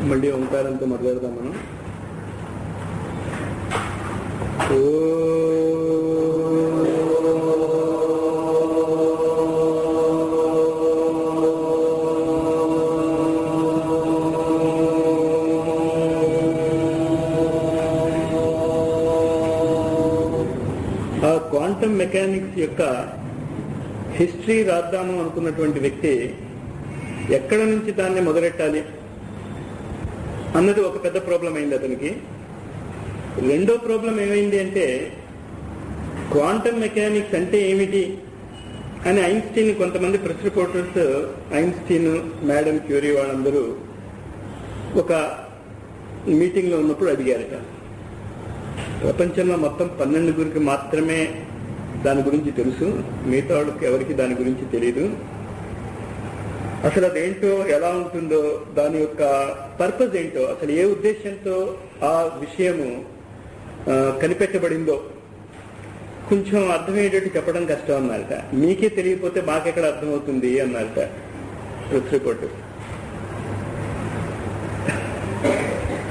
మళ్ళీ ఓంకారంతో మొదలెడదాం మనం. ఆ క్వాంటమ్ మెకానిక్స్ యొక్క హిస్టరీ రాద్దాము అనుకున్నటువంటి వ్యక్తి ఎక్కడ నుంచి దాన్ని మొదలెట్టాలి అన్నది ఒక పెద్ద ప్రాబ్లం అయింది అతనికి. రెండో ప్రాబ్లం ఏమైంది అంటే క్వాంటమ్ మెకానిక్స్ అంటే ఏమిటి అని ఐన్స్టీన్ కొంతమంది press reporters, Einstein, madam Curie వాళ్ళందరూ ఒక మీటింగ్లో ఉన్నప్పుడు అడిగారట. ప్రపంచంలో మొత్తం 12 మాత్రమే దాని గురించి తెలుసు, మిగతా వాళ్ళకి ఎవరికి దాని గురించి తెలియదు. అసలు అదేంటో, ఎలా ఉంటుందో, దాని యొక్క పర్పస్ ఏంటో, అసలు ఏ ఉద్దేశంతో ఆ విషయము కనిపెట్టబడిందో కొంచెం అర్థమయ్యేటట్టు చెప్పడం కష్టం అన్నారట. మీకే తెలియకపోతే మాకెక్కడ అర్థమవుతుంది అన్నారట ప్రెస్ రిపోర్టర్.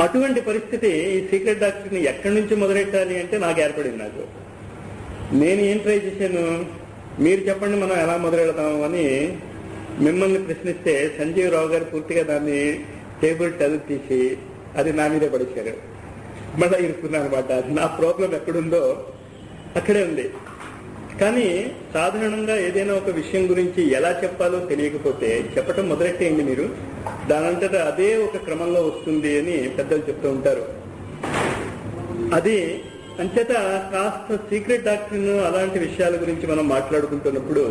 అటువంటి పరిస్థితి ఈ సీక్రెట్ డాక్టర్ని ఎక్కడి నుంచి మొదలెట్టాలి అంటే నాకు ఏర్పడింది. నేను ఏం ట్రై చేశాను, మీరు చెప్పండి మనం ఎలా మొదలెడతాము అని మిమ్మల్ని ప్రశ్నిస్తే సంజీవ్ రావు గారు పూర్తిగా దాన్ని టేబుల్ టెల్ తీసి అది నా మీదే పడేశారు. మళ్ళీ ఇరుక్కున్నాను అనమాట. నా ప్రాబ్లం ఎక్కడుందో అక్కడే ఉంది. కానీ సాధారణంగా ఏదైనా ఒక విషయం గురించి ఎలా చెప్పాలో తెలియకపోతే చెప్పటం మొదలెట్టేయండి మీరు, దానంతటా అదే ఒక క్రమంలో వస్తుంది అని పెద్దలు చెప్తూ ఉంటారు. అది అంచేత కాస్త సీక్రెట్ డాక్టరీన్ అలాంటి విషయాల గురించి మనం మాట్లాడుకుంటున్నప్పుడు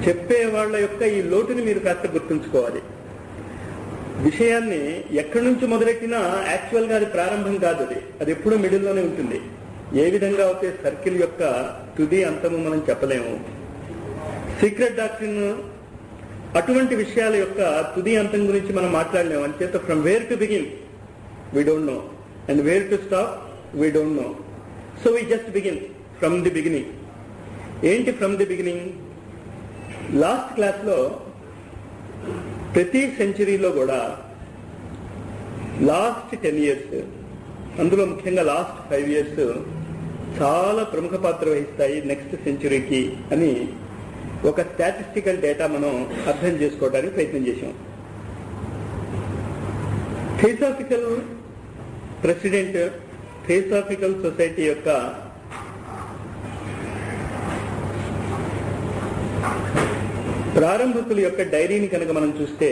చెప్పే వాళ్ళ యొక్క ఈ లోటుని మీరు కాస్త గుర్తుంచుకోవాలి. విషయాన్ని ఎక్కడి నుంచి మొదలెట్టినా యాక్చువల్గా అది ప్రారంభం కాదు, అది ఎప్పుడూ మిడిల్లోనే ఉంటుంది. ఏ విధంగా అయితే సర్కిల్ యొక్క తుది అంతము మనం చెప్పలేము, సీక్రెట్ డాక్టరీన్ అటువంటి విషయాల యొక్క తుది అంతం గురించి మనం మాట్లాడలేము. అంచేత from where to begin we don't know and where to stop we don't know. So we just begin from the beginning. ఏంటి ఫ్రమ్ ది బిగినింగ్? లాస్ట్ క్లాస్లో ప్రతి సెంచరీలో కూడా లాస్ట్ 10 years, అందులో ముఖ్యంగా లాస్ట్ 5 years చాలా ప్రముఖ పాత్ర వహిస్తాయి నెక్స్ట్ సెంచరీకి అని ఒక స్టాటిస్టికల్ డేటా మనం అర్థం చేసుకోవడానికి ప్రయత్నం చేశాం. థియోసాఫికల్ ప్రెసిడెంట్, థియోసాఫికల్ సొసైటీ యొక్క ప్రారంభకుల యొక్క డైరీని కనుక మనం చూస్తే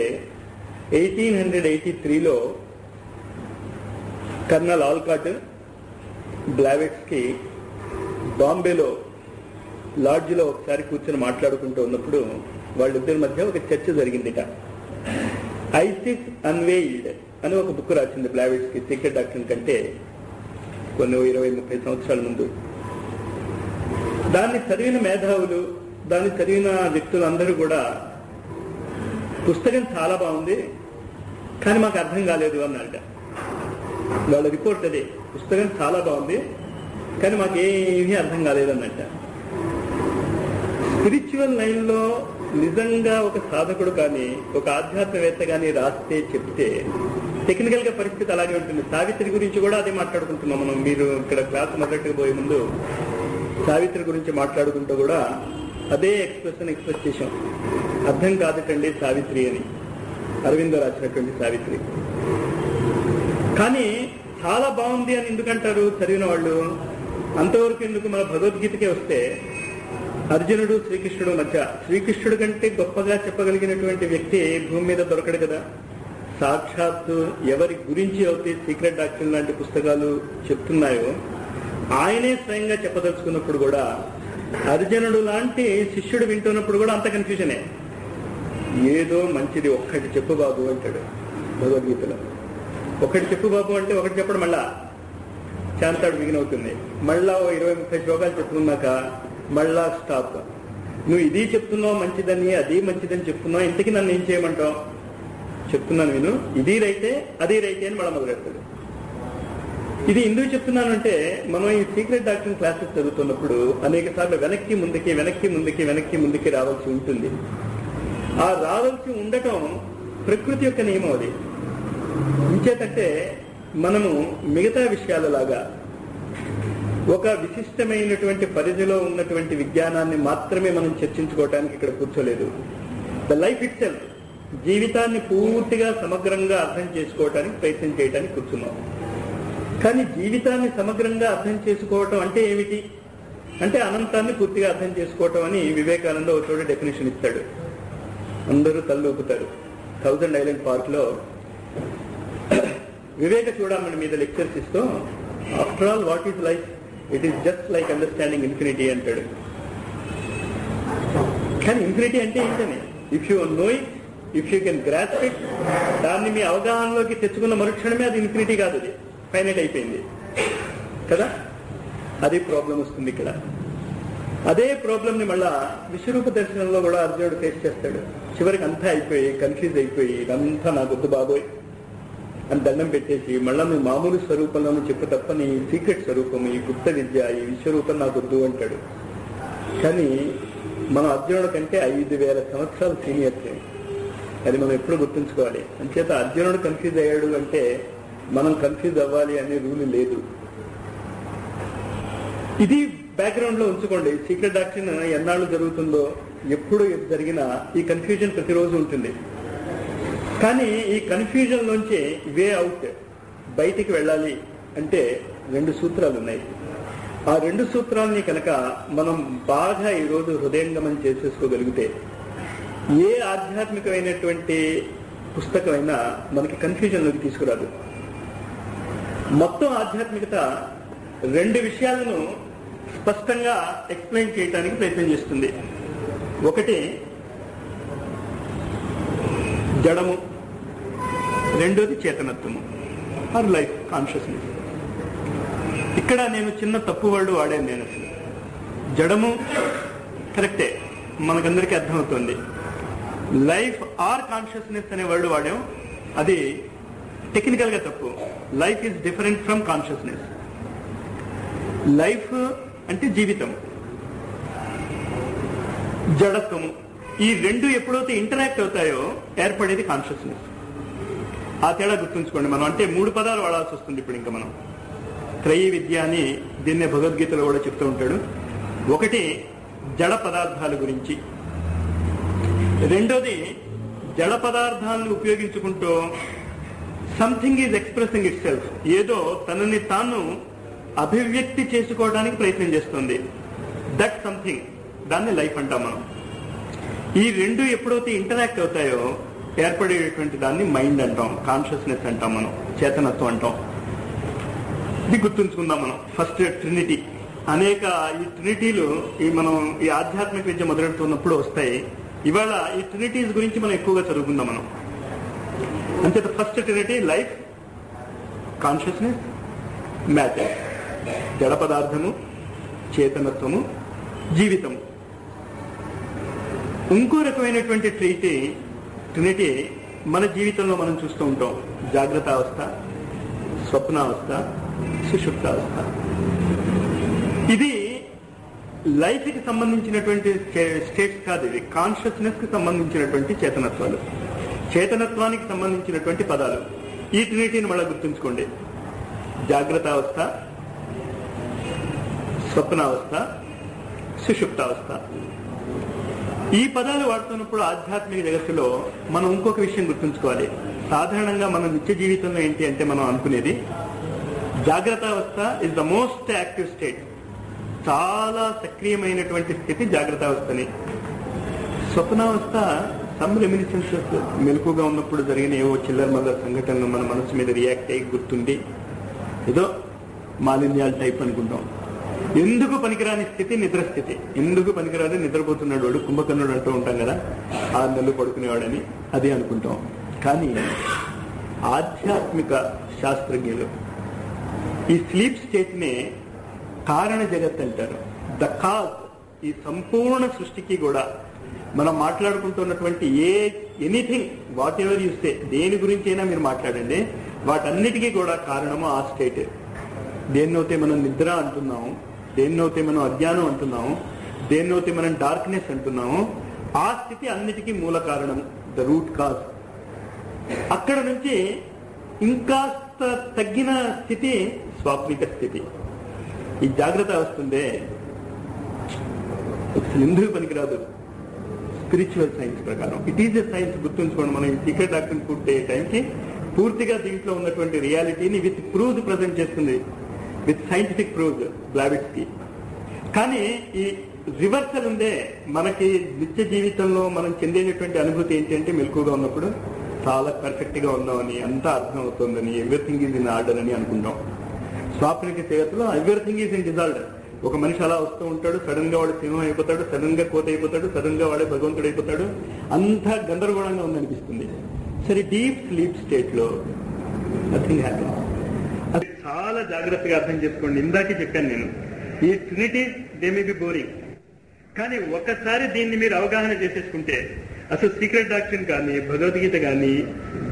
1883లో కర్నల్ ఆల్కాట్ బ్లావెట్స్కి బాంబేలో లాడ్జ్లో ఒకసారి కూర్చొని మాట్లాడుకుంటూ ఉన్నప్పుడు వాళ్ళిద్దరి మధ్య ఒక చర్చ జరిగిందిట. ఐసిస్ అన్వేయిల్డ్ అని ఒక బుక్ రాసింది బ్లావెట్స్కి, సీక్రెట్ డాక్టరీన్ కంటే కొన్ని 20-30 సంవత్సరాల ముందు. దాన్ని చదివిన మేధావులు, దాన్ని చదివిన వ్యక్తులందరూ కూడా పుస్తకం చాలా బాగుంది కానీ మాకు అర్థం కాలేదు అన్నారట. వాళ్ళ రిపోర్ట్ అదే, పుస్తకం చాలా బాగుంది కానీ మాకేమీ అర్థం కాలేదు అన్నట్ట. స్పిరిచువల్ లైన్లో నిజంగా ఒక సాధకుడు కానీ ఒక ఆధ్యాత్మవేత్త కానీ రాస్తే చెప్తే టెక్నికల్ గా పరిస్థితి అలాగే ఉంటుంది. సావిత్రి గురించి కూడా అదే మాట్లాడుకుంటున్నాం మనం. మీరు ఇక్కడ క్లాస్ మొదలెట్టుకు పోయే ముందు సావిత్రి గురించి మాట్లాడుకుంటూ కూడా అదే ఎక్స్ప్రెస్ చేశాం. అర్థం కాదుటండి సావిత్రి అని, అరవిందో రాసినటువంటి సావిత్రి. కానీ చాలా బాగుంది అని ఎందుకంటారు చదివిన వాళ్ళు? అంతవరకు ఎందుకు, మన భగవద్గీతకే వస్తే అర్జునుడు శ్రీకృష్ణుడు మధ్య, శ్రీకృష్ణుడు కంటే గొప్పగా చెప్పగలిగినటువంటి వ్యక్తి భూమి మీద దొరకడు కదా. సాక్షాత్తు ఎవరి గురించి అయితే సీక్రెట్ డాక్టరీన్ లాంటి పుస్తకాలు చెప్తున్నాయో ఆయనే స్వయంగా చెప్పదలుచుకున్నప్పుడు కూడా అర్జునుడు లాంటి శిష్యుడు వింటున్నప్పుడు కూడా అంత కన్ఫ్యూజనే. ఏదో మంచిది ఒక్కటి చెప్పు బాబు అంటాడు భగవద్గీతలో. ఒకటి చెప్పు బాబు అంటే ఒకటి చెప్పడం మళ్ళా శాంతాడు బిగినవుతుంది. మళ్ళా 20-30 శ్లోకాలు చెప్పుకున్నాక మళ్ళా స్టాప్. నువ్వు ఇది చెప్తున్నావు మంచిదని, అది మంచిదని చెప్తున్నావు, ఇంతకీ నన్ను ఏం చేయమంటావు? చెప్తున్నాను విను, ఇది రైతే అది రైతే అని మళ్ళీ మొదలెడతాడు. ఇది ఎందుకు చెప్తున్నానంటే మనం ఈ సీక్రెట్ డాక్టరీన్ క్లాసెస్ చదువుతున్నప్పుడు అనేక సార్లు వెనక్కి ముందుకి రావాల్సి ఉంటుంది. ఆ రావాల్సి ఉండటం ప్రకృతి యొక్క నియమం అది. ఇంచేతంటే మనము మిగతా విషయాలలాగా ఒక విశిష్టమైనటువంటి పరిధిలో ఉన్నటువంటి విజ్ఞానాన్ని మాత్రమే మనం చర్చించుకోవటానికి ఇక్కడ కూర్చోలేదు. ద లైఫ్ ఇట్ సెల్ఫ్, జీవితాన్ని పూర్తిగా సమగ్రంగా అర్థం చేసుకోవటానికి ప్రయత్నం చేయడానికి కూర్చున్నాం. కానీ జీవితాన్ని సమగ్రంగా అర్థం చేసుకోవటం అంటే ఏమిటి అంటే అనంతాన్ని పూర్తిగా అర్థం చేసుకోవటం అని వివేకానంద ఒక చోట డెఫినేషన్ ఇస్తాడు. అందరూ తల్లూపుతారు. 1000 ఐలాండ్ పార్క్ లో వివేక చూడమని మీద లెక్చర్స్ ఇస్తూ, after all what is life, it is just like understanding infinity అంటాడు. కానీ ఇన్ఫినిటీ అంటే ఏంటని, if you know it, if you can grasp it, దాన్ని మీ అవగాహనలోకి తెచ్చుకున్న మరుక్షణమే అది ఇన్ఫినిటీ కాదు, అది ఫైనైట్ అయిపోయింది కదా. అదే ప్రాబ్లం వస్తుంది ఇక్కడ. అదే ప్రాబ్లం ని మళ్ళా విశ్వరూప దర్శనంలో కూడా అర్జునుడు ఫేస్ చేస్తాడు. చివరికి అంతా అయిపోయి కన్ఫ్యూజ్ అయిపోయి, ఇదంతా నా గుర్తు బాబోయ్ అని దండం పెట్టేసి, మళ్ళా మీ మామూలు స్వరూపంలోనూ చెప్పు తప్ప నీ సీక్రెట్ స్వరూపం, ఈ గుప్త విద్య, ఈ విశ్వరూపం నాకు వద్దు అంటాడు. కానీ మన అర్జునుడి కంటే 5000 సంవత్సరాలు సీనియర్. అది మనం ఎప్పుడు గుర్తుంచుకోవాలి. అంచేత అర్జునుడు కన్ఫ్యూజ్ అయ్యాడు అంటే మనం కన్ఫ్యూజ్ అవ్వాలి అనే రూల్ లేదు. ఇది బ్యాక్గ్రౌండ్ లో ఉంచుకోండి. సీక్రెట్ డాక్టరీన్ ఎన్నాళ్ళు జరుగుతుందో, ఎప్పుడు జరిగినా ఈ కన్ఫ్యూజన్ ప్రతిరోజు ఉంటుంది. కానీ ఈ కన్ఫ్యూజన్ లోంచి వే అవుట్, బయటికి వెళ్ళాలి అంటే 2 సూత్రాలు ఉన్నాయి. ఆ 2 సూత్రాలని కనుక మనం బాగా ఈరోజు హృదయంగమం చేసేసుకోగలిగితే, ఏ ఆధ్యాత్మికమైనటువంటి పుస్తకమైనా మనకి కన్ఫ్యూజన్లోకి తీసుకురాదు. మొత్తం ఆధ్యాత్మికత 2 విషయాలను స్పష్టంగా ఎక్స్ప్లెయిన్ చేయడానికి ప్రయత్నం చేస్తుంది. ఒకటి జడము, రెండోది చేతనత్వము ఆర్ లైఫ్ కాన్షియస్నెస్. ఇక్కడ నేను చిన్న తప్పు వర్డ్ వాడాను. నేను అసలు జడము కరెక్టే, మనకందరికీ అర్థమవుతుంది. లైఫ్ ఆర్ కాన్షియస్నెస్ అనే వర్డ్ వాడాం, అది టెక్నికల్ గా తప్పు. Life is different from consciousness. Life అంటే జీవితం, జడత్వము, ఈ 2 ఎప్పుడైతే ఇంటరాక్ట్ అవుతాయో ఏర్పడేది కాన్షియస్నెస్. ఆ తేడా గుర్తుంచుకోండి. మనం అంటే 3 పదాలు వాడాల్సి వస్తుంది ఇప్పుడు. ఇంకా మనం త్రయీ విద్య అని దీన్నే భగవద్గీతలో కూడా చెప్తూ ఉంటాడు. ఒకటి జడ పదార్థాల గురించి, రెండోది జడ పదార్థాలను ఉపయోగించుకుంటూ something is expressing it self, ఏదో తనని తాను అభివ్యక్తి చేసుకోవడానికి ప్రయత్నం చేస్తుంది. దట్ సంథింగ్, దాన్ని లైఫ్ అంటాం మనం. ఈ 2 ఎప్పుడైతే ఇంటరాక్ట్ అవుతాయో ఏర్పడేటువంటి దాన్ని మైండ్ అంటాం, కాన్షియస్నెస్ అంటాం, మనం చేతనత్వం అంటాం. ఇది గుర్తుంచుకుందాం మనం. First Trinity. అనేక ఈ ట్రినిటీలు మనం ఈ ఆధ్యాత్మిక విద్య మొదలెడుతున్నప్పుడు వస్తాయి. ఇవాళ ఈ ట్రినిటీస్ గురించి మనం ఎక్కువగా చదువుకుందాం మనం. అంతే. First Trinity life, consciousness, matter. జడ పదార్థము, చేతనత్వము, జీవితము. ఇంకో రకమైనటువంటి ట్రినిటీ మన జీవితంలో మనం చూస్తూ ఉంటాం. జాగ్రత్త అవస్థ, స్వప్నావస్థ, సుషుప్తావస్థ. ఇది లైఫ్ కి సంబంధించినటువంటి స్టేట్స్ కాదు, ఇది కాన్షియస్నెస్ కి సంబంధించినటువంటి చేతనత్వాలు, చేతనత్వానికి సంబంధించినటువంటి పదాలు. ఈ ట్రినిటీని మళ్ళీ గుర్తుంచుకోండి. జాగ్రత్త అవస్థ, స్వప్నావస్థ, సుషుప్తావస్థ. ఈ పదాలు వాడుతున్నప్పుడు ఆధ్యాత్మిక జగత్తులో మనం ఇంకొక విషయం గుర్తుంచుకోవాలి. సాధారణంగా మన నిత్య జీవితంలో ఏంటి అంటే మనం అనుకునేది జాగ్రత్త అవస్థ is the most active state, చాలా సక్రియమైనటువంటి స్థితి జాగ్రత్త అవస్థని. స్వప్నావస్థ సమ్ రెమినిసెన్సెస్, మెలకుగా ఉన్నప్పుడు జరిగిన ఏవో చిల్లర మల్లర సంఘటనలు మన మనసు మీద రియాక్ట్ అయ్యి గుర్తుండి ఏదో మాలిన్యాల టైప్ అనుకుంటాం. ఎందుకు పనికిరాని స్థితి నిద్రస్థితి. ఎందుకు పనికిరాని నిద్రపోతున్నాడు వాడు, కుంభకర్ణుడు అంటూ ఉంటాం కదా, 6 నెలలు పడుకునేవాడని, అది అనుకుంటాం. కానీ ఆధ్యాత్మిక శాస్త్రజ్ఞులు ఈ స్లీప్ స్టేట్ ని కారణ జగత్ అంటారు. The cause. ఈ సంపూర్ణ సృష్టికి కూడా మనం మాట్లాడుకుంటున్నటువంటి anything, whatever you say, దేని గురించి అయినా మీరు మాట్లాడండి, వాటన్నిటికీ కూడా కారణము ఆ స్టేట్. దేన్నైతే మనం నిద్ర అంటున్నాము, దేన్నైతే మనం అజ్ఞానం అంటున్నాము, దేన్నైతే మనం డార్క్నెస్ అంటున్నాము, ఆ స్థితి అన్నిటికీ మూల కారణము, ద రూట్ కాజ్. అక్కడ నుంచి ఇంకాస్త తగ్గిన స్థితి స్వాప్నిక స్థితి. ఈ జాగ్రత్త వస్తుందే అసలు ఎందుకు పనికిరాదు స్పిరిచువల్ సైన్స్ ప్రకారం. It is a science. గుర్తుంచుకోండి, మనం ఈ సీక్రెట్ డాక్టర్ పూర్తి టైంకి పూర్తిగా దీంట్లో ఉన్నటువంటి రియాలిటీని విత్ ప్రూఫ్ ప్రజెంట్ చేస్తుంది, విత్ సైంటిఫిక్ ప్రూఫ్ బ్లావిట్స్కి. కానీ ఈ రివర్సల్ ఉందే, మనకి నిత్య జీవితంలో మనం చెందేటటువంటి అనుభూతి ఏంటి అంటే మెలకుగా ఉన్నప్పుడు చాలా పర్ఫెక్ట్ గా ఉన్నామని, అంతా అర్థం అవుతుందని, ఎవ్రీథింగ్ ఈజ్ ఇన్ ఆర్డర్ అని అనుకుంటాం. స్వాప్నిక జగత్తులో ఎవ్రీథింగ్ ఈజ్ ఇన్ డిజార్డర్. ఒక మనిషి అలా వస్తూ ఉంటాడు, సడన్ గా వాడు సింహం అయిపోతాడు, సడన్ గా కోత అయిపోతాడు, సడన్ గా వాడే భగవంతుడు అయిపోతాడు. అంతా గందరగోళంగా ఉందనిపిస్తుంది. సరే, డీప్ స్లీప్ స్టేట్ లో నథింగ్ హ్యాపెన్స్. అది చాలా జాగ్రత్తగా అర్థం చేసుకోండి. ఇందాకే చెప్పాను నేను, ఈ Trinity they may be boring, కానీ ఒకసారి దీన్ని మీరు అవగాహన చేసేసుకుంటే అసలు సీక్రెట్ డాక్ట్రిన్ కానీ, భగవద్గీత కానీ,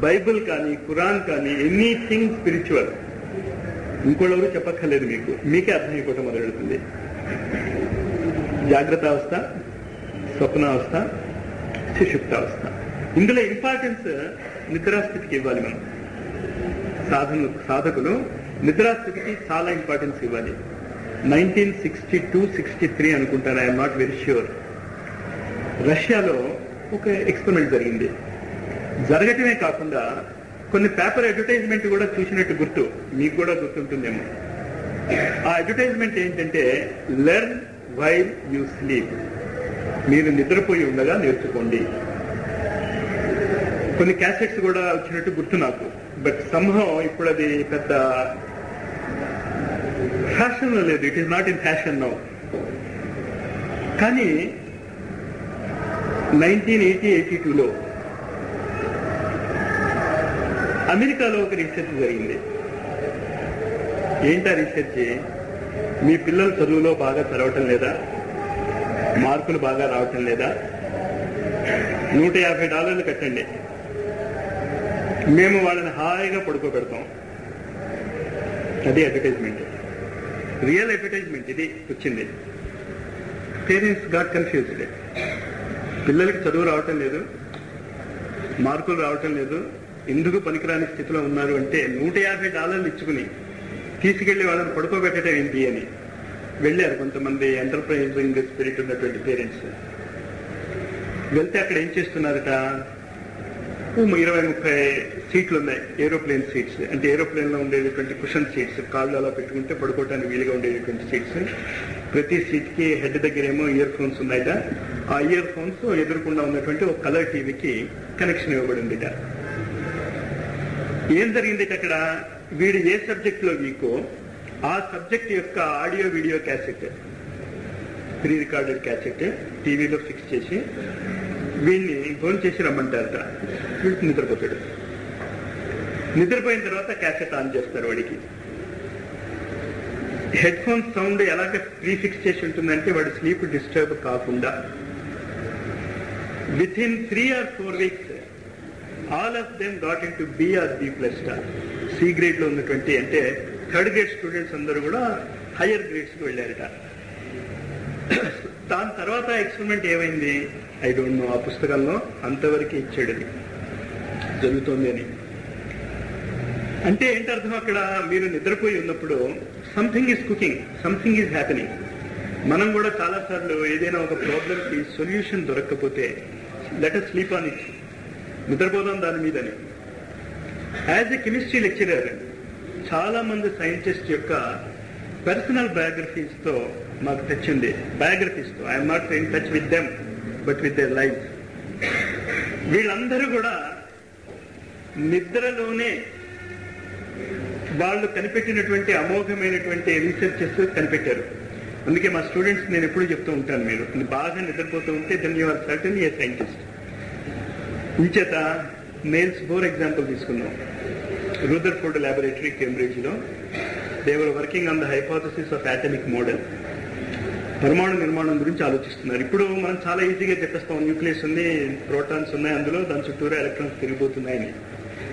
బైబిల్ కానీ, ఖురాన్ కానీ, ఎనీథింగ్ స్పిరిచువల్ ఇంకోళ్ళెవరు చెప్పక్కర్లేదు, మీకే అర్థమైపోవటం మొదలెడుతుంది. జాగ్రత్త అవస్థ, స్వప్నావస్థ, సుషుప్తావస్థ. ఇందులో ఇంపార్టెన్స్ నిద్రాస్థితికి ఇవ్వాలి. మనం సాధకులు నిద్రాస్థితికి చాలా ఇంపార్టెన్స్ ఇవ్వాలి. 1962-63 అనుకుంటాను, ఐఎమ్ నాట్ వెరీ ష్యూర్, రష్యాలో ఒక ఎక్స్పెరిమెంట్ జరిగింది. జరగటమే కాకుండా కొన్ని పేపర్ అడ్వర్టైజ్మెంట్ కూడా చూసినట్టు గుర్తు, మీకు కూడా గుర్తుంటుందేమో. ఆ అడ్వర్టైజ్మెంట్ ఏంటంటే, లెర్న్ వైల్ యూ స్లీప్, మీరు నిద్రపోయి ఉండగా నేర్చుకోండి. కొన్ని క్యాసెట్స్ కూడా వచ్చినట్టు గుర్తు నాకు. బట్ సంహం ఇప్పుడు అది పెద్ద ఫ్యాషన్ లో లేదు. It is not in fashion now. కానీ 1980-82లో అమెరికాలో ఒక రీసెర్చ్ జరిగింది. ఏంటా రీసెర్చ్? మీ పిల్లలు చదువులో బాగా చదవటం లేదా, మార్కులు బాగా రావటం లేదా, $150 కట్టండి, మేము వాళ్ళని హాయిగా పడుకోబెడతాం. అది అడ్వర్టైజ్మెంట్, రియల్ అడ్వర్టైజ్మెంట్. ఇది వచ్చింది. Parents got confused. పిల్లలకి చదువు రావటం లేదు, మార్కులు రావటం లేదు, ఎందుకు పనికిరాని స్థితిలో ఉన్నారు అంటే $150 ఇచ్చుకుని తీసుకెళ్లి వాళ్ళని పడుకోబెట్టడం ఏంటి అని వెళ్ళారు కొంతమంది ఎంటర్ప్రైజింగ్ స్పిరిట్ ఉన్నటువంటి పేరెంట్స్. వెళ్తే అక్కడ ఏం చేస్తున్నారట, 20-30 సీట్లు ఉన్నాయి, ఏరోప్లేన్ సీట్స్. అంటే ఏరోప్లేన్ లో ఉండేటువంటి కుషన్ సీట్స్, కాళ్ళు అలా పెట్టుకుంటే పడుకోవడానికి వీలుగా ఉండేటువంటి సీట్స్. ప్రతి సీట్ కి హెడ్ దగ్గర ఏమో ఇయర్ ఫోన్స్ ఉన్నాయట. ఆ ఇయర్ ఫోన్స్ ఎదురుకుండా ఉన్నటువంటి ఒక కలర్ టీవీకి కనెక్షన్ ఇవ్వబడిందిట. ఏం జరిగింది అక్కడ, వీడు ఏ సబ్జెక్ట్ లో వీకో ఆ సబ్జెక్ట్ యొక్క audio video cassette, pre recorded cassette టీవీలో ఫిక్స్ చేసి వీడిని ఫోన్ చేసి రమ్మంటారట. వీడికి నిద్రపోతాడు. నిద్రపోయిన తర్వాత క్యాసెట్ ఆన్ చేస్తారు. వాడికి హెడ్ ఫోన్స్ సౌండ్ ఎలాగ ప్రీఫిక్స్ చేసి ఉంటుందంటే వాడి స్లీప్ డిస్టర్బ్ కాకుండా. With-in 3 or 4 weeks all of them got in to B or B+ star. C grade లో ఉన్నటువంటి, అంటే 3rd grade స్టూడెంట్స్ అందరూ కూడా హయ్యర్ గ్రేడ్స్ కి వెళ్ళారట. దాని తర్వాత ఎక్స్పెరిమెంట్ ఏమైంది ఐ డోంట్ నో. ఆ పుస్తకంలో అంతవరకు ఇచ్చాడు అది జరుగుతోంది అని. అంటే ఏంటి అర్థం, అక్కడ మీరు నిద్రపోయి ఉన్నప్పుడు something is cooking, something is happening. మనం కూడా చాలాసార్లు ఏదైనా ఒక ప్రాబ్లంకి సొల్యూషన్ దొరకకపోతే let us sleep on it, నిద్రపోదాం దాని మీదని. యాజ్ ఎ కెమిస్ట్రీ లెక్చరర్ చాలా మంది సైంటిస్ట్ యొక్క పర్సనల్ బయోగ్రఫీస్ తో మాకు టచ్ ఉంది. బయోగ్రఫీస్ తో I'm not in touch with them but with their life. వీళ్ళందరూ కూడా నిద్రలోనే వాళ్ళు కనిపెట్టినటువంటి అమోఘమైనటువంటి రీసెర్చెస్ కనిపెట్టారు. అందుకే మా స్టూడెంట్స్ నేను ఎప్పుడు చెప్తూ ఉంటాను, మీరు బాగా నిద్రపోతూ ఉంటే then you are certainly a scientist. ఇంచేత నేల్స్ బోర్ ఎగ్జాంపుల్ తీసుకున్నాం. రూదర్ఫోర్డ్ ల్యాబొరేటరీ కేంబ్రిడ్జ్ లో they were working on the hypothesis of atomic model. పరమాణు నిర్మాణం గురించి ఆలోచిస్తున్నారు. ఇప్పుడు మనం చాలా ఈజీగా చెప్పేస్తాం, న్యూక్లియస్ ఉంది, ప్రోటాన్స్ ఉన్నాయి, అందులో దాని చుట్టూరా ఎలక్ట్రాన్స్ తిరిగిపోతున్నాయని.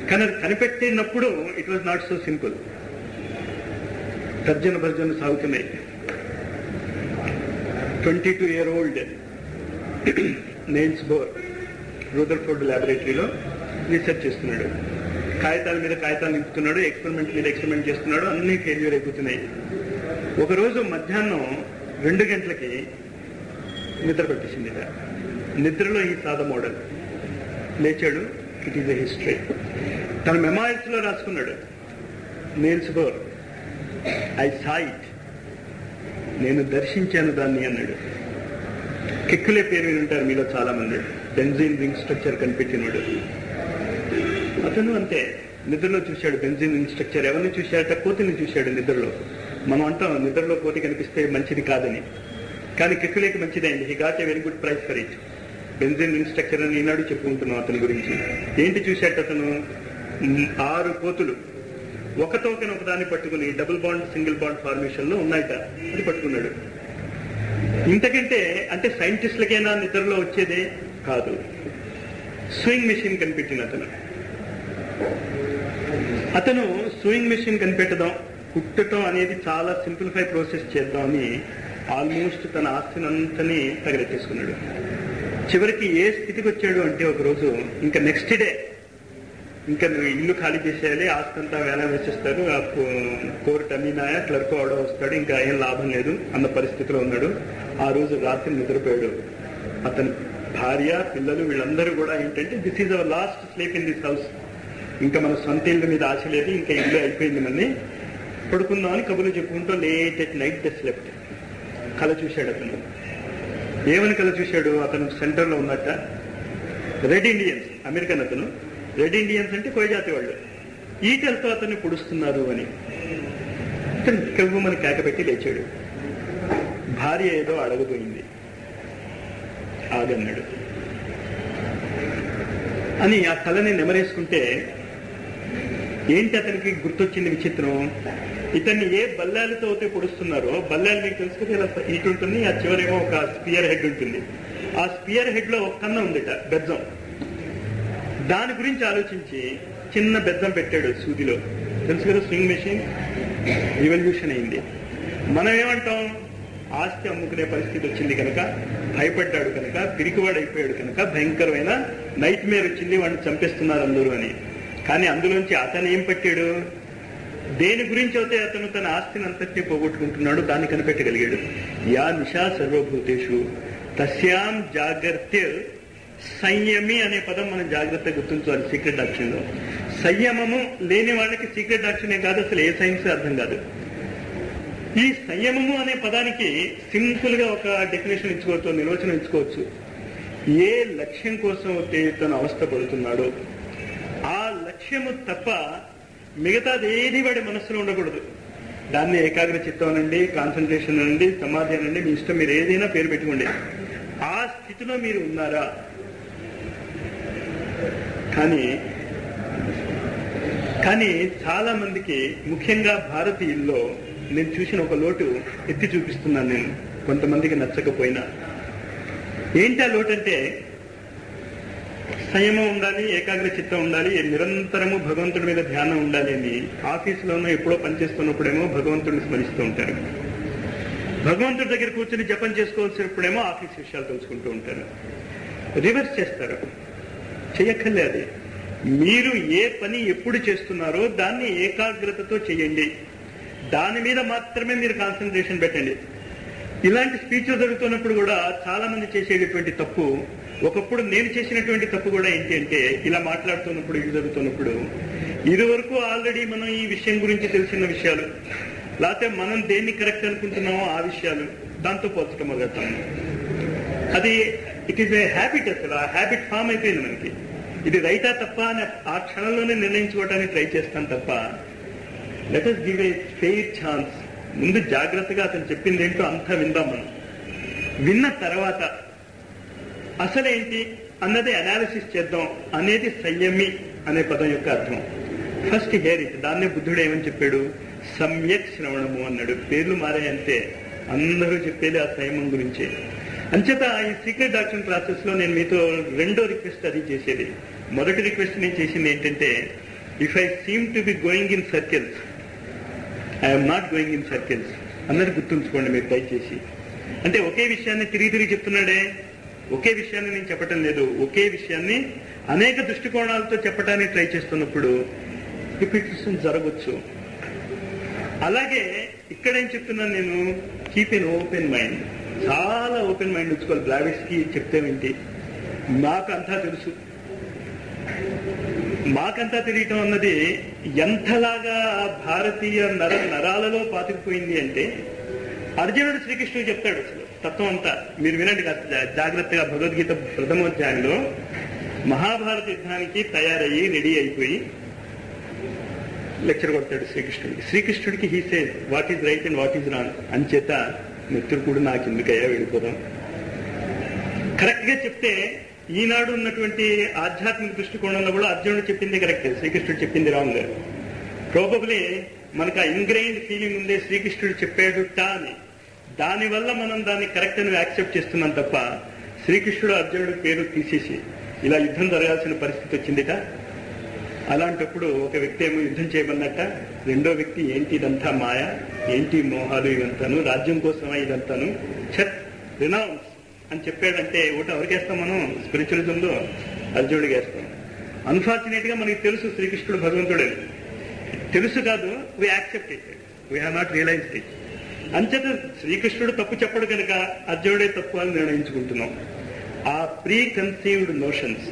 కానీ అది కనిపెట్టినప్పుడు it was not so simple. తర్జన భర్జన సాగుతున్నాయి. 22-year-old నెయిల్స్ బోర్ రూదర్ఫోర్డ్ ల్యాబొరేటరీలో రీసెర్చ్ చేస్తున్నాడు, కాగితాల మీద కాగితాలు నింపుతున్నాడు, ఎక్స్పెరిమెంట్ మీద ఎక్స్పెరిమెంట్ చేస్తున్నాడు, అన్ని ఫెయిల్యూర్ అయిపోతున్నాయి. ఒకరోజు మధ్యాహ్నం 2 గంటలకి నిద్ర పట్టేసింది. నిద్రలో ఈ సాదా మోడల్ లేచాడు. It is a history. తన మెమాయిల్స్ లో రాసుకున్నాడు, Niels Bohr, I saw it, నేను దర్శించాను దాన్ని అన్నాడు. కెక్కులే పేరు వినుంటారు మీలో చాలా మంది. బెంజీన్ రింగ్ స్ట్రక్చర్ కనిపెట్టినాడు అతను. అంతే, నిద్రలో చూశాడు బెంజీన్ రింగ్ స్ట్రక్చర్. ఎవరిని చూశాడట? కోతిని చూశాడు నిద్రలో. మనం అంటాం నిద్రలో కోతి కనిపిస్తే మంచిది కాదని, కానీ కెక్కులేకి మంచిదైంది. He got a very good prize for it. Benzene ring structure అని ఈనాడు చెప్పుకుంటున్నాం అతని గురించి. ఏంటి చూశాట అతను? 6 కోతులు ఒక తోకని ఒకదాన్ని పట్టుకుని double bond single bond formation లో ఉన్నాయట, అది పట్టుకున్నాడు. ఇంతకంటే అంటే సైంటిస్టులకైనా నిద్రలో వచ్చేదే కాదు. స్వింగ్ మెషిన్ కనిపెట్టిన అతను స్వింగ్ మెషిన్ కనిపెట్టడం, కుట్టడం అనేది చాలా సింప్లిఫై ప్రాసెస్ చేద్దామని ఆల్మోస్ట్ తన ఆస్తినంతని తగలెట్టేసుకున్నాడు. చివరికి ఏ స్థితికి వచ్చాడు అంటే ఒకరోజు ఇంకా నెక్స్ట్ డే ఇంకా నువ్వు ఇల్లు ఖాళీ చేసేయాలి, ఆస్తి అంతా వేలా వేసేస్తారు, ఆ కోర్టు అమీనాయా క్లర్క్ అవడం వస్తాడు, ఇంకా ఏం లాభం లేదు అన్న పరిస్థితిలో ఉన్నాడు. ఆ రోజు రాత్రి నిద్రపోయాడు. అతని భార్య, పిల్లలు వీళ్ళందరూ కూడా ఏంటంటే this is our last sleep in this house, ఇంకా మన సొంత ఇల్లు మీద ఆశ లేదు, ఇంకా ఇల్లు అయిపోయింది మళ్ళీ పడుకుందామని కబుర్లు చెప్పుకుంటూ late at night they slept. కళ చూశాడు అతను. ఏమని కళ చూశాడు? అతను సెంటర్లో ఉన్నట్ట రెడ్ ఇండియన్స్, అమెరికన్ అతను. రెడ్ ఇండియన్స్ అంటే కోయజాతి వాళ్ళు ఈటలతో అతన్ని పొడుస్తున్నారు అని. అతను కవ్వమని కేకపెట్టి లేచాడు. భార్య ఏదో అడగబోయింది, ఆగన్నాడు అని ఆ కళని నెమరేసుకుంటే ఏంటి అతనికి గుర్తొచ్చింది విచిత్రం. ఇతన్ని ఏ బల్లాలతో అయితే పొడుస్తున్నారో, బల్లాలు మీకు తెలుసుకుంటే ఇలా ఇటు ఉంటుంది, ఆ చివరేమో ఒక స్పియర్ హెడ్ ఉంటుంది. ఆ స్పియర్ హెడ్ లో ఒక కన్న ఉందిట, బెజ్జం. దాని గురించి ఆలోచించి చిన్న బెజ్జం పెట్టాడు సూదిలో. తెలుసు కదా స్వింగ్ మెషిన్ రివల్యూషన్ అయింది. మనం ఏమంటాం? ఆస్తి అమ్ముకునే పరిస్థితి వచ్చింది కనుక, భయపడ్డాడు కనుక, పిరికివాడు అయిపోయాడు కనుక, భయంకరమైన నైట్ మేర్ వచ్చింది, వాడిని చంపేస్తున్నారు అందరూ అని. కానీ అందులోంచి అతను ఏం పట్టాడు? దేని గురించి అయితే అతను తన ఆస్తిని అంతటినీ పోగొట్టుకుంటున్నాడు, దాన్ని కనిపెట్టగలిగాడు. యా నిశా సర్వభూతేషు తస్యాం జాగ్రత్త సంయమి అనే పదం మనం జాగ్రత్తగా గుర్తుంచాలి సీక్రెట్ డాక్టరీలో. సంయమము లేని వాళ్ళకి సీక్రెట్ డాక్టరీనే కాదు, అసలు ఏ సైన్స్ అర్థం కాదు. ఈ సంయమము అనే పదానికి సింపుల్ గా ఒక డెఫినేషన్ ఇచ్చుకోవచ్చు, నిర్వచనం ఇచ్చుకోవచ్చు. ఏ లక్ష్యం కోసం అయితే తను అవస్థ పడుతున్నాడో ఆ లక్ష్యము తప్ప మిగతాది ఏది వాడి మనస్సులో ఉండకూడదు. దాన్ని ఏకాగ్ర చిత్తం అనండి, కాన్సన్ట్రేషన్ అనండి, సమాధి అనండి, మీ ఇష్టం, మీరు ఏదైనా పేరు పెట్టుకోండి. ఆ స్థితిలో మీరు ఉన్నారా? కానీ చాలా మందికి, ముఖ్యంగా భారతీయుల్లో నేను చూసిన ఒక లోటు ఎత్తి చూపిస్తున్నాను నేను, కొంతమందికి నచ్చకపోయినా. ఏంటి ఆ లోటు అంటే, సంయమం ఉండాలి, ఏకాగ్ర చిత్తం ఉండాలి, నిరంతరము భగవంతుడి మీద ధ్యానం ఉండాలి అని ఆఫీసులోనూ ఎప్పుడో పనిచేస్తున్నప్పుడేమో భగవంతుడిని స్మరిస్తూ ఉంటారు. భగవంతుడి దగ్గర కూర్చొని జపం చేసుకోవాల్సినప్పుడేమో ఆఫీస్ విషయాలు తెలుసుకుంటూ ఉంటారు. రివర్స్ చేస్తారు. చెయ్యక్కర్లే. అది మీరు ఏ పని ఎప్పుడు చేస్తున్నారో దాన్ని ఏకాగ్రతతో చేయండి, దాని మీద మాత్రమే మీరు కాన్సన్ట్రేషన్ పెట్టండి. ఇలాంటి స్పీచ్లు జరుగుతున్నప్పుడు కూడా చాలా మంది చేసేటటువంటి తప్పు, ఒకప్పుడు నేను చేసినటువంటి తప్పు కూడా ఏంటి అంటే, ఇలా మాట్లాడుతున్నప్పుడు, ఇది జరుగుతున్నప్పుడు ఇదివరకు ఆల్రెడీ మనం ఈ విషయం గురించి తెలిసిన విషయాలు, లేకపోతే మనం దేన్ని కరెక్ట్ అనుకుంటున్నామో ఆ విషయాలు దాంతో పోల్చడం మొదలెడతాము. అది ఇట్ ఈస్ ఏ హ్యాబిట్. అసలు ఆ హ్యాబిట్ ఫామ్ అయిపోయింది మనకి. ఇది రైటా తప్ప అని ఆ క్షణంలోనే నిర్ణయించుకోవడానికి ట్రై చేస్తాం తప్ప, let us give a fair chance. ముందు జాగ్రత్తగా అతను చెప్పింది ఏంటో అంతా విందాం. మనం విన్న తర్వాత అసలేంటి అన్నది అనాలిసిస్ చేద్దాం అనేది సంయమి అనే పదం యొక్క అర్థం. First here it. దాన్నే బుద్ధుడు ఏమని చెప్పాడు? సమ్యక్ శ్రవణము అన్నాడు. పేర్లు మారాయంటే అందరూ చెప్పేది ఆ సంయమం గురించే. అంచేత ఈ సీక్రెట్ డాక్టర్ క్లాసెస్ లో నేను మీతో రెండో రిక్వెస్ట్ అది చేసేది. మొదటి రిక్వెస్ట్ నేను చేసింది ఏంటంటే, if I seem to be going in circles, I'm not going in circles అన్నది గుర్తుంచుకోండి మీరు దయచేసి. అంటే ఒకే విషయాన్ని తిరిగి చెప్తున్నాడే, ఒకే విషయాన్ని నేను చెప్పటం లేదు, ఒకే విషయాన్ని అనేక దృష్టికోణాలతో చెప్పడానికి ట్రై చేస్తున్నప్పుడు రిపీటేషన్ జరగవచ్చు. అలాగే ఇక్కడేం చెప్తున్నాను నేను, కీప్ ఎన్ ఓపెన్ మైండ్. చాలా ఓపెన్ మైండ్ ఉంచుకోవాలి. బ్లావిట్స్కి చెప్తేమేంటి, మాకంతా తెలుసు. మాకంతా తెలియటం అన్నది ఎంతలాగా భారతీయ నరాలలో పాతుకుపోయింది అంటే, అర్జునుడు శ్రీకృష్ణుడు చెప్తాడు అసలు తత్వం అంతా. మీరు వినండి జాగ్రత్తగా. భగవద్గీత ప్రథమోధ్యాయంలో మహాభారత యుద్ధానికి తయారయ్యి రెడీ అయిపోయి లెక్చర్ కొడతాడు శ్రీకృష్ణుడికి. శ్రీకృష్ణుడికి he says what is right and what is wrong. అంచేత మిత్రుడు నాకు ఎందుకయ్యా వెళ్ళిపోదాం. కరెక్ట్ గా చెప్తే ఈనాడు ఉన్నటువంటి ఆధ్యాత్మిక దృష్టికోణంలో కూడా అర్జునుడు చెప్పింది కరెక్ట్, శ్రీకృష్ణుడు చెప్పింది రాంగ్. ప్రాబబ్లీ మనకు ఆ ఇంగ్రెయిన్ ఫీలింగ్ ఉందే శ్రీకృష్ణుడు చెప్పాడు అని, దానివల్ల మనం దాన్ని కరెక్ట్ అని యాక్సెప్ట్ చేస్తున్నాం తప్ప శ్రీకృష్ణుడు అర్జునుడు పేరు తీసేసి ఇలా యుద్ధం జరగాల్సిన పరిస్థితి వచ్చిందిట. అలాంటప్పుడు ఒక వ్యక్తి ఏమో యుద్ధం చేయమన్నట్ట, రెండో వ్యక్తి ఏంటి ఇదంతా మాయ, ఏంటి మోహాలు ఇదంతాను, రాజ్యం కోసమా ఇదంతాను, ఛత్ రినౌన్స్ అని చెప్పాడంటే ఒకటి ఎవరికేస్తాం మనం స్పిరిచువలిజంలో? అర్జునుడికి వేస్తాం. అన్ఫార్చునేట్ గా మనకి తెలుసు శ్రీకృష్ణుడు భగవంతుడే, తెలుసు కాదు, we accept it, we have not realised it. అంచేత శ్రీకృష్ణుడు తప్పు చెప్పడు కనుక అర్జునుడే తప్పు అని నిర్ణయించుకుంటున్నాం. ఆ ప్రీ కన్సీవ్డ్ నోషన్స్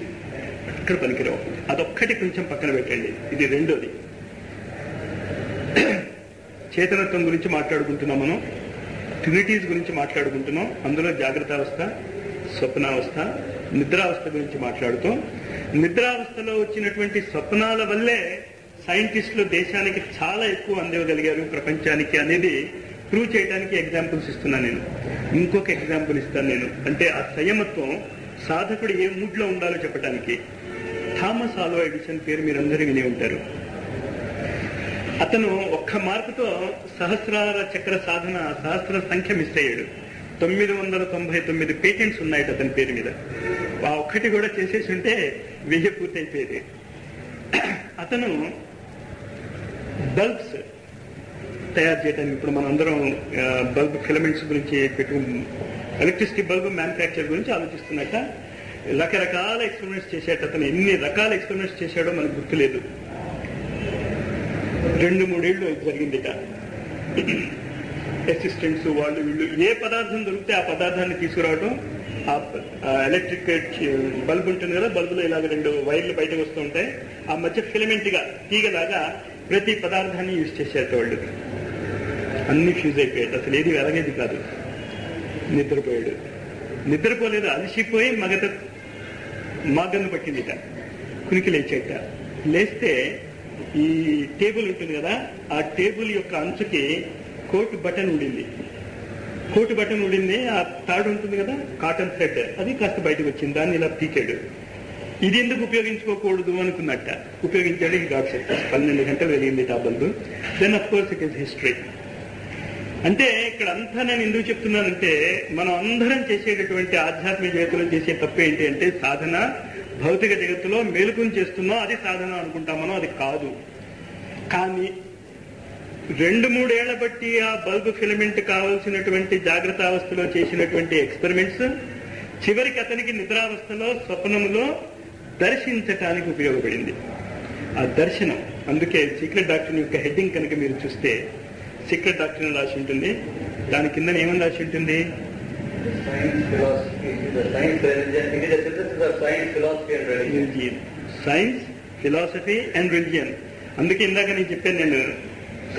ఇక్కడ పనికిరావు. అదొక్కటి కొంచెం పక్కన పెట్టండి. ఇది రెండోది. చేతనత్వం గురించి మాట్లాడుకుంటున్నాం మనం, ట్రినిటీస్ గురించి మాట్లాడుకుంటున్నాం. అందులో జాగ్రత్త అవస్థ, స్వప్నావస్థ, నిద్రావస్థ గురించి మాట్లాడుతూ, నిద్రావస్థలో వచ్చినటువంటి స్వప్నాల వల్లే సైంటిస్టులు దేశానికి చాలా ఎక్కువ అందివ్వగలిగారు ప్రపంచానికి అనేది ప్రూవ్ చేయడానికి ఎగ్జాంపుల్స్ ఇస్తున్నాను నేను. ఇంకొక ఎగ్జాంపుల్ ఇస్తాను నేను. అంటే ఆ సంయమత్వం సాధకుడు ఏ మూడ్ లో ఉండాలో చెప్పడానికి. థామస్ ఆల్వా ఎడిసన్ పేరు మీరందరూ విని ఉంటారు. అతను ఒక్క మార్పుతో సహస్రార చక్ర సాధన సహస్ర సంఖ్య మిస్ అయ్యాడు. 999 పేటెంట్స్ ఉన్నాయి అతని పేరు మీద. ఆ ఒక్కటి కూడా చేసేసి ఉంటే 1000 పూర్తయిపోయేది. అతను బల్బ్స్ తయారు చేయడానికి, ఇప్పుడు మనం అందరం బల్బ్ ఫిలమెంట్స్ గురించి ఎలక్ట్రిసిటీ బల్బ్ మ్యానుఫ్యాక్చర్ గురించి ఆలోచిస్తున్నట్ట. రకరకాల ఎక్స్పెరిమెంట్స్ చేశాడు అతను. ఎన్ని రకాల ఎక్స్పెరిమెంట్స్ చేశాడో మనకు గుర్తులేదు. 2-3 ఏళ్ళు జరిగిందిట. అసిస్టెంట్స్ వాళ్ళు వీళ్ళు ఏ పదార్థం దొరికితే ఆ పదార్థాన్ని తీసుకురావడం. ఆ ఎలక్ట్రిక్ బల్బ్ ఉంటుంది కదా, బల్బులో ఇలాగ 2 వైర్లు బయటకు వస్తూ ఉంటాయి. ఆ మధ్య ఫిలమెంట్ గా తీగలాగా ప్రతి పదార్థాన్ని యూజ్ చేశారు వాళ్ళు. అన్ని ఫ్యూజ్ అయిపోయాడు. అసలు ఏది వెలగేది కాదు. నిద్రపోయాడు. నిద్రపోలేదు, అలసిపోయి మాగన్ను పట్టిందిట. కునికి లేచేట. లేస్తే ఈ టేబుల్ ఉంటుంది కదా, ఆ టేబుల్ యొక్క అంచుకి కోట్ బటన్ ఉండింది. కోటు బటన్ ఉండింది. ఆ తాడు ఉంటుంది కదా, కాటన్ థ్రెడ్, అది కాస్త బయటకు వచ్చింది. దాన్ని ఇలా పీకాడు. ఇది ఎందుకు ఉపయోగించుకోకూడదు అనుకున్నట్ట. ఉపయోగించాడు. ఈ గాడ్ సక్సెస్. 12 గంటలు వెలిగింది ఆ bulb. Then of course it is history. అంటే ఇక్కడ అంతా నేను ఎందుకు చెప్తున్నానంటే, మనం అందరం చేసేటటువంటి ఆధ్యాత్మిక జగత్తులో చేసే తప్పు ఏంటి అంటే, సాధన భౌతిక జగత్తులో మేలుకుని చేస్తున్నాం, అది సాధన అనుకుంటాం మనం. అది కాదు. కానీ 2-3 ఏళ్ల బట్టి ఆ బల్బ్ ఫిలమెంట్ కావాల్సినటువంటి జాగ్రత్త అవస్థలో చేసినటువంటి ఎక్స్పెరిమెంట్స్ చివరికి అతనికి నిద్రావస్థలో స్వప్నములో దర్శించటానికి ఉపయోగపడింది. ఆ దర్శనం. అందుకే సీక్రెట్ డాక్టర్ యొక్క హెడ్డింగ్ కనుక మీరు చూస్తే, సీక్రెట్ డాక్టర్ రాసి ఉంటుంది. దాని కింద ఏమని రాసి ఉంటుంది? Science, philosophy and religion. అందుకే ఇందాక నేను చెప్పాను, నేను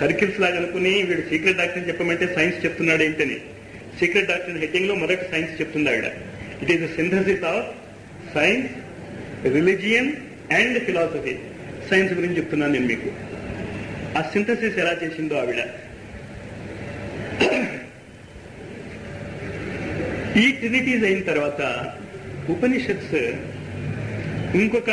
సర్కిల్స్ లాగా అనుకుని వీడు సీక్రెట్ డాక్టర్ చెప్పమంటే సైన్స్ చెప్తున్నాడు ఏంటని. సీక్రెట్ డాక్టర్ హెడ్డింగ్ లో మొదటి సైన్స్ చెప్తుంది ఆవిడ. It is the synthesis of science, religion and philosophy. Science గురించి చెప్తున్నాను నేను మీకు. ఆ సింథసిస్ ఎలా చేసిందో ఆవిడ. ఈ ట్రినిటీస్ అయిన తర్వాత ఉపనిషత్స్ ఇంకొక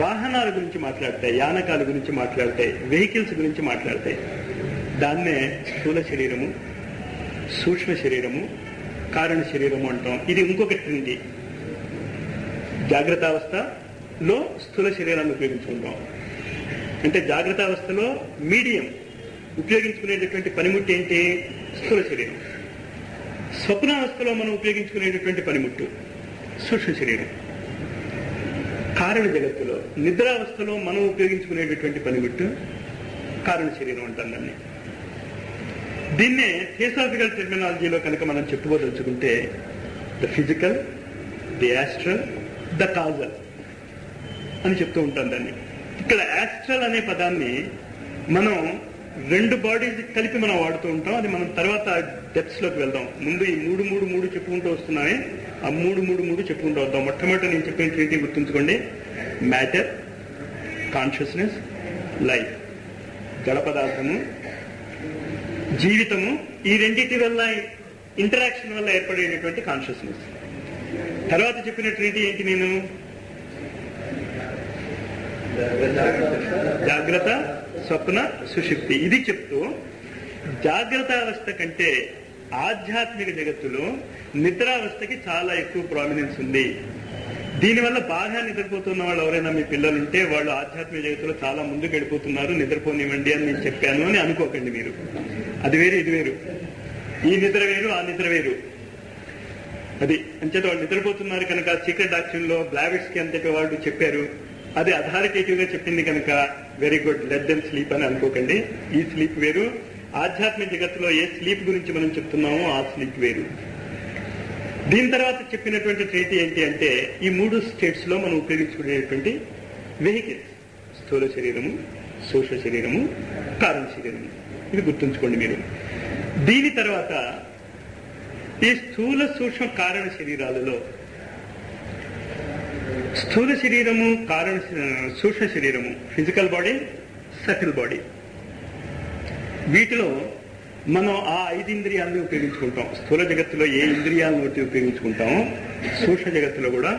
వాహనాల గురించి మాట్లాడతాయి, యానకాల గురించి మాట్లాడతాయి, వెహికల్స్ గురించి మాట్లాడతాయి. దాన్నే స్థూల శరీరము, సూక్ష్మ శరీరము, కారణ శరీరము అంటాం. ఇది ఇంకొక ట్రినిటీ. జాగ్రత్త అవస్థలో స్థూల శరీరాన్ని ఉపయోగించుకుంటాం. అంటే జాగ్రత్త అవస్థలో మీడియం ఉపయోగించుకునేటటువంటి పనిముట్టు ఏంటి? స్థూల శరీరం. స్వప్నావస్థలో మనం ఉపయోగించుకునేటటువంటి పనిముట్టు సూక్ష్మ శరీరం. కారణ జగత్తులో నిద్రావస్థలో మనం ఉపయోగించుకునేటటువంటి పనిముట్టు కారణ శరీరం అంటాం దాన్ని. దీన్నే థియోసాఫికల్ టెర్మినాలజీలో కనుక మనం చెప్పుకోదలుచుకుంటే the physical, the astral, the causal అని చెప్తూ ఉంటాం దాన్ని. ఇక్కడ యాస్ట్రల్ అనే పదాన్ని మనం రెండు బాడీస్ కలిపి మనం వాడుతూ ఉంటాం. అది మనం తర్వాత డెప్త్స్ లోకి వెళ్దాం. ముందు ఈ మూడు మూడు మూడు చెప్పుకుంటూ వస్తున్నామే, ఆ మూడు మూడు మూడు చెప్పుకుంటూ వద్దాం. మొట్టమొదటి నేను చెప్పిన ట్రీటీ గుర్తుంచుకోండి. మ్యాటర్, కాన్షియస్నెస్, లైఫ్, జడ పదార్థము, జీవితము, ఈ రెండింటి వల్ల ఇంటరాక్షన్ వల్ల ఏర్పడేటటువంటి కాన్షియస్నెస్. తర్వాత చెప్పిన ట్రీటీ ఏంటి నేను? జాగ్రత్త, స్వప్న, సుషుప్తి. ఇది చెప్తూ జాగ్రత్త అవస్థ కంటే ఆధ్యాత్మిక జగత్తులో నిద్రావస్థకి చాలా ఎక్కువ ప్రామినెన్స్ ఉంది. దీనివల్ల బాగా నిద్రపోతున్న వాళ్ళు ఎవరైనా మీ పిల్లలుంటే వాళ్ళు ఆధ్యాత్మిక జగత్తులో చాలా ముందుకు వెళ్ళిపోతున్నారు, నిద్రపోనివ్వండి అని నేను చెప్పాను అని అనుకోకండి మీరు. అది వేరు, ఇది వేరు. ఈ నిద్ర వేరు, ఆ నిద్ర వేరు. అది అంచేత వాళ్ళు నిద్రపోతున్నారు కనుక సీక్రెట్ డాక్టరీన్ లో బ్లావిట్స్ కి అంతటి వాళ్ళు చెప్పారు, అది అథారిటేటివ్ గా చెప్పింది కనుక very good, let them sleep అని అనుకోకండి. ఈ స్లీప్ వేరు. ఆధ్యాత్మిక జగత్తులో ఏ స్లీప్ గురించి మనం చెప్తున్నామో ఆ స్లీప్ వేరు. దీని తర్వాత చెప్పినటువంటి ట్రీటీ ఏంటి అంటే ఈ మూడు స్టేట్స్ లో మనం ఉపయోగించుకునేటువంటి వెహికల్స్ స్థూల శరీరము, సూక్ష్మ శరీరము, కారణ శరీరము. ఇది గుర్తుంచుకోండి మీరు. దీని తర్వాత ఈ స్థూల సూక్ష్మ కారణ శరీరాలలో స్థూల శరీరము, కారణ సూక్ష్మ శరీరము, ఫిజికల్ బాడీ, సటిల్ బాడీ, వీటిలో మనం ఆ 5 ఇంద్రియాలను ఉపయోగించుకుంటాం. స్థూల జగత్తులో ఏ ఇంద్రియాలను ఉపయోగించుకుంటామో సూక్ష్మ జగత్తులో కూడా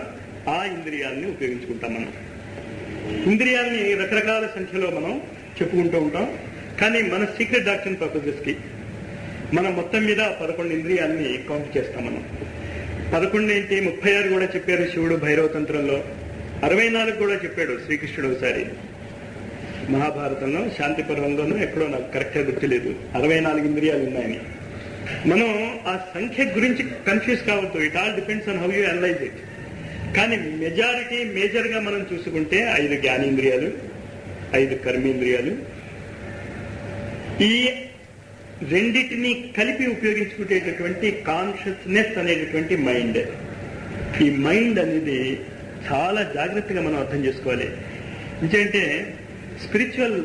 ఆ ఇంద్రియాలని ఉపయోగించుకుంటాం. మనం ఇంద్రియాలని రకరకాల సంఖ్యలో మనం చెప్పుకుంటూ ఉంటాం. కానీ మన సీక్రెట్ డాక్టరీన్ పర్పసెస్ కి మనం మొత్తం మీద 11 ఇంద్రియాలని కౌంట్ చేస్తాం. మనం 11 ఏంటి, 36 కూడా చెప్పారు శివుడు భైరవ తంత్రంలో, 64 కూడా చెప్పాడు శ్రీకృష్ణుడు ఒకసారి మహాభారతంలో, శాంతి పర్వంలోనూ ఎక్కడో నాకు కరెక్ట్గా గుర్తులేదు. 64 ఇంద్రియాలు ఉన్నాయని. మనం ఆ సంఖ్య గురించి కన్ఫ్యూజ్ కావద్దు. It all depends on how you analyse it. కానీ మెజారిటీ మేజర్ గా మనం చూసుకుంటే 5 జ్ఞానేంద్రియాలు, 5 కర్మేంద్రియాలు, ఈ రెండింటినీ కలిపి ఉపయోగించుకునేటటువంటి కాన్షియస్నెస్ అనేటటువంటి మైండ్. ఈ మైండ్ అనేది చాలా జాగ్రత్తగా మనం అర్థం చేసుకోవాలి. ఎందుకంటే స్పిరిచువల్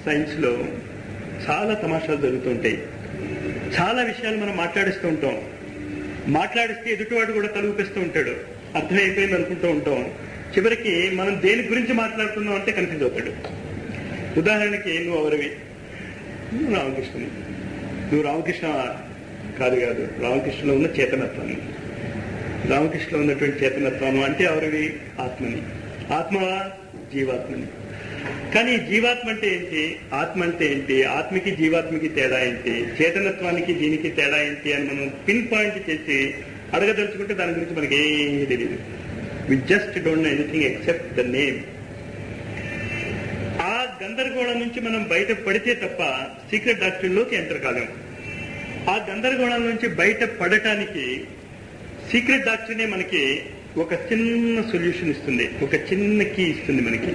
సైన్స్ లో చాలా తమాషాలు జరుగుతుంటాయి. చాలా విషయాలు మనం మాట్లాడిస్తూ ఉంటాం. మాట్లాడిస్తే ఎదుటివాడు కూడా తలుపిస్తూ ఉంటాడు, అర్థమైపోయింది అనుకుంటూ ఉంటాం. చివరికి మనం దేని గురించి మాట్లాడుతున్నాం అంటే కన్ఫ్యూజ్ అవుతాడు. ఉదాహరణకి నువ్వు ఎవరివి? నువ్వు రామకృష్ణుని. నువ్వు రామకృష్ణ కాదు, రామకృష్ణలో ఉన్న చేతనత్వాన్ని, రామకృష్ణలో ఉన్నటువంటి చేతనత్వం అంటే ఎవరివి? ఆత్మని. ఆత్మవా? జీవాత్మని. కానీ జీవాత్మ అంటే ఏంటి, ఆత్మ అంటే ఏంటి, ఆత్మకి జీవాత్మకి తేడా ఏంటి, చేతనత్వానికి దీనికి తేడా ఏంటి అని మనం పిన్ పాయింట్ చేసి అడగదలుచుకుంటే దాని గురించి మనకి ఏమీ తెలియదు. We just don't know anything except the name. ఆ గందరగోళం నుంచి మనం బయట పడితే తప్ప సీక్రెట్ డాక్టరీన్లోకి ఎంటర్ కాలేము. ఆ గందరగోళం నుంచి బయట పడటానికి సీక్రెట్ డాక్టరీనే మనకి ఒక చిన్న సొల్యూషన్ ఇస్తుంది, ఒక చిన్న కీ ఇస్తుంది మనకి.